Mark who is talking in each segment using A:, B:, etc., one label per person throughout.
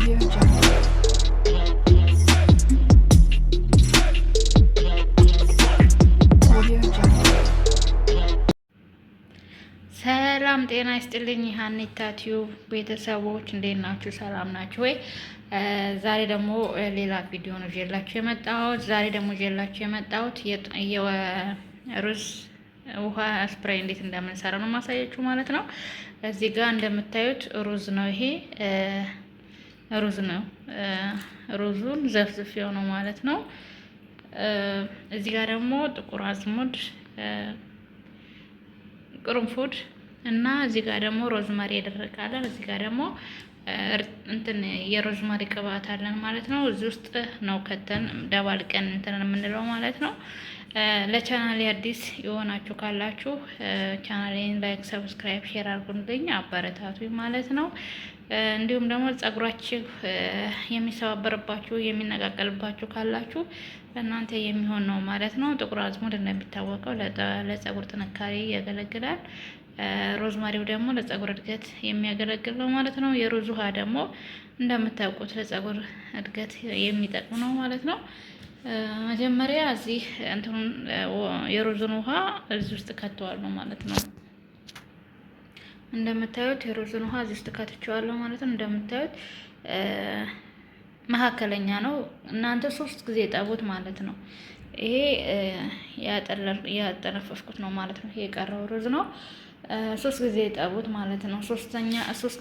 A: Audio Jungle. Audio Jungle.
B: ሰላም ጤና ይስጥልኝ። ሀኒታ ቲዩብ ቤተሰቦች እንዴት ናችሁ? ሰላም ናችሁ ወይ? ዛሬ ደግሞ ሌላ ቪዲዮ ነው ይዤላችሁ የመጣሁት። የሩዝ ውሃ ስፕራይ እንዴት እንደምንሰራ ነው ማሳያችሁ ማለት ነው። እዚህ ጋር እንደምታዩት ሩዝ ነው። ይሄ ሩዝ ነው። ሩዙን ዘፍዝፌው ነው ማለት ነው። እዚህ ጋር ደግሞ ጥቁር አዝሙድ፣ ቅርንፉድ እና እዚህ ጋር ደግሞ ሮዝማሪ ያደረጋለን። እዚህ ጋር ደግሞ እንትን የሮዝማሪ ቅባት አለን ማለት ነው። እዚህ ውስጥ ነው ከተን ደባልቀን እንትን የምንለው ማለት ነው። ለቻናሌ አዲስ የሆናችሁ ካላችሁ ቻናሌን ላይክ፣ ሰብስክራይብ፣ ሼር አድርጉልኝ፣ አበረታቱኝ ማለት ነው። እንዲሁም ደግሞ ጸጉራችሁ የሚሰባበርባችሁ የሚነቃቀልባችሁ ካላችሁ ለእናንተ የሚሆን ነው ማለት ነው። ጥቁር አዝሙድ እንደሚታወቀው ለጸጉር ጥንካሬ ያገለግላል። ሮዝማሪው ደግሞ ለጸጉር እድገት የሚያገለግል ነው ማለት ነው። የሩዝ ውሃ ደግሞ እንደምታውቁት ለጸጉር እድገት የሚጠቅም ነው ማለት ነው። መጀመሪያ እዚህ እንትኑን የሩዝን ውሃ እዚህ ውስጥ ከተዋለሁ ማለት ነው። እንደምታዩት የሩዝን ውሃ እዚህ ውስጥ ከተቸዋለሁ ማለት ነው። እንደምታዩት መካከለኛ ነው። እናንተ 3 ጊዜ ጠቡት ማለት ነው። ይሄ ያጠነፈፍኩት ነው ማለት ነው። ይሄ የቀረው ሩዝ ነው። 3 ጊዜ ጠቡት ማለት ነው። 3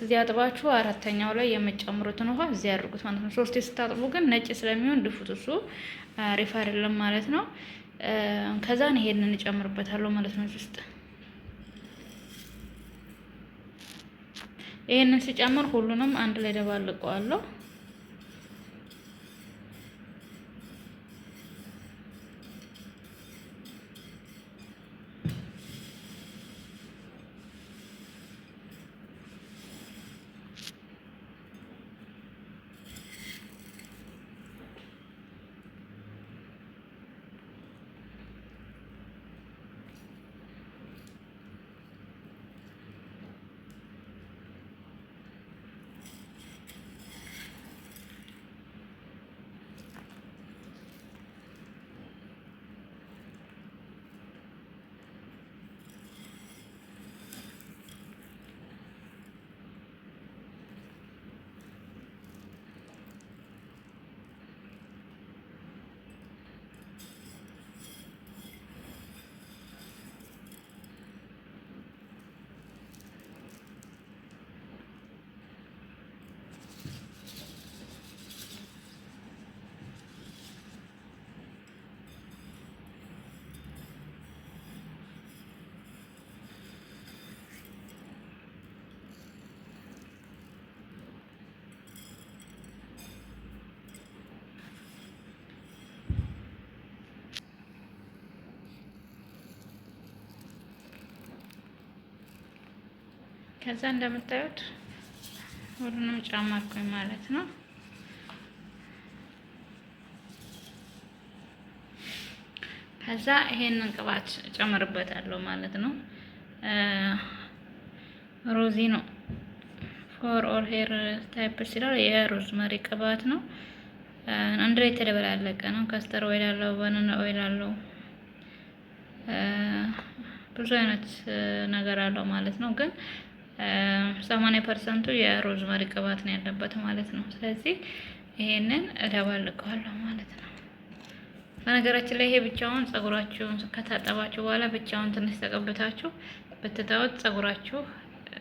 B: ጊዜ አጥባችሁ 4ተኛው ላይ የምጨምሩትን ውሃ እዚህ ያድርጉት ማለት ነው። 3 ስታጥቡ ግን ነጭ ስለሚሆን ድፉት። እሱ አሪፍ አይደለም ማለት ነው። ከዛን ይሄንን እጨምርበታለሁ ማለት ነው። ውስጥ ይሄንን ሲጨምር ሁሉንም አንድ ላይ ደባልቀዋለሁ። ከዛ እንደምታዩት ሁሉንም ጨመርኩኝ ማለት ነው። ከዛ ይሄንን ቅባት ጨምርበታለሁ ማለት ነው። ሮዚኖ ፎር ኦል ሄር ታይፕስ ይላል። የሮዝመሪ ቅባት ነው። አንድ ላይ የተደበላለቀ ነው። ከስተር ኦይል አለው፣ ባናና ኦይል አለው፣ ብዙ አይነት ነገር አለው ማለት ነው። ግን 80% የሮዝመሪ ቅባት ነው ያለበት ማለት ነው። ስለዚህ ይሄንን እደባልቀዋለሁ ማለት ነው። በነገራችን ላይ ይሄ ብቻውን ጸጉራችሁን ከታጠባችሁ በኋላ ብቻውን ትንሽ ተቀብታችሁ ብትተውት ጸጉራችሁ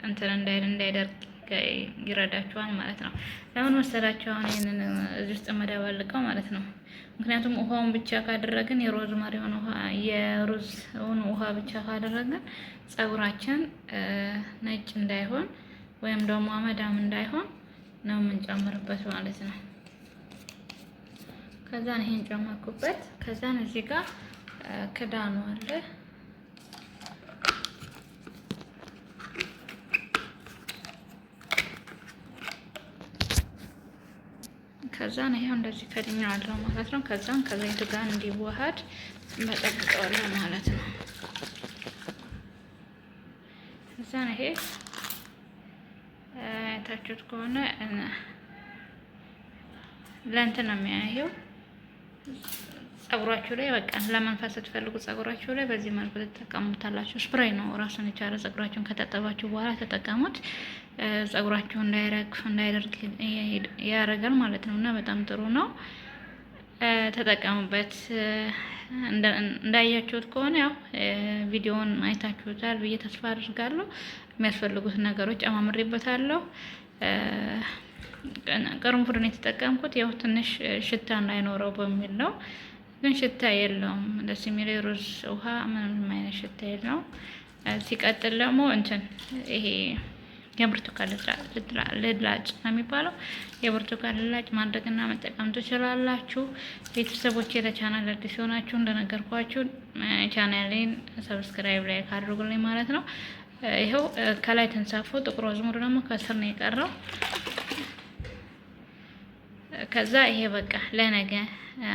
B: እንትን እንዳይደርቅ ይረዳችኋል ማለት ነው። ለምን መሰላችሁ? አሁን ይሄንን እዚህ ውስጥ መደባልቀው ማለት ነው። ምክንያቱም ውሃውን ብቻ ካደረግን የሮዝማሪውን ውሃ የሩዝውን ውሃ ብቻ ካደረግን ጸጉራችን ነጭ እንዳይሆን ወይም ደግሞ አመዳም እንዳይሆን ነው የምንጨምርበት ማለት ነው። ከዛን ይሄን ጨመርኩበት። ከዛን እዚህ ጋር ክዳኑ አለ። ከዛን ይሄው እንደዚህ ከድኛለሁ ማለት ነው። ከዛን ከዘይት ጋር እንዲዋሃድ በጠብቀዋለሁ ማለት ነው። ከዛን ይሄ ታችሁት ከሆነ ለእንትን ነው የሚያየው ጸጉራችሁ ላይ በቃ ለመንፈስ ስትፈልጉ ጸጉራችሁ ላይ በዚህ መልኩ ትጠቀሙታላችሁ። ስፕሬይ ነው ራሱን የቻለ። ጸጉራችሁን ከታጠባችሁ በኋላ ተጠቀሙት። ጸጉራችሁ እንዳይረግፍ እንዳይደርግ ያደርጋል ማለት ነው እና በጣም ጥሩ ነው። ተጠቀሙበት። እንዳያችሁት ከሆነ ያው ቪዲዮውን አይታችሁታል ብዬ ተስፋ አድርጋለሁ። የሚያስፈልጉት ነገሮች ጨማምሬበታለሁ። ቅርንፉድ ነው የተጠቀምኩት። ያው ትንሽ ሽታ እንዳይኖረው በሚል ነው፣ ግን ሽታ የለውም። ደስ የሚል የሩዝ ውሃ ምንም አይነት ሽታ የለውም። ሲቀጥል ደግሞ እንትን ይሄ የብርቱካን ልላጭ ነው የሚባለው። የብርቱካን ልላጭ ማድረግና መጠቀም ትችላላችሁ። ቤተሰቦች ለቻናል አዲስ የሆናችሁ እንደነገርኳችሁ ቻናሌን ሰብስክራይብ ላይ ካድርጉልኝ ማለት ነው። ይኸው ከላይ ተንሳፎ ጥቁር አዝሙድ ደግሞ ከስር ነው የቀረው። ከዛ ይሄ በቃ ለነገ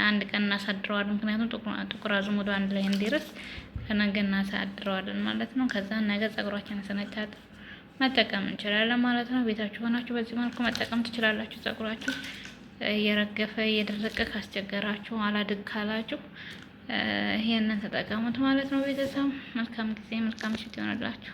B: አንድ ቀን እናሳድረዋለን። ምክንያቱም ጥቁር አዝሙዱ አንድ ላይ እንዲርስ ነገ እናሳድረዋለን ማለት ነው። ከዛ ነገ ጸጉራችንን ስንታጠብ መጠቀም እንችላለን ማለት ነው። ቤታችሁ ሆናችሁ በዚህ መልኩ መጠቀም ትችላላችሁ። ጸጉራችሁ እየረገፈ እየደረቀ ካስቸገራችሁ አላድግ ካላችሁ ይሄንን ተጠቀሙት ማለት ነው። ቤተሰብ መልካም ጊዜ መልካም ምሽት ይሆንላችሁ።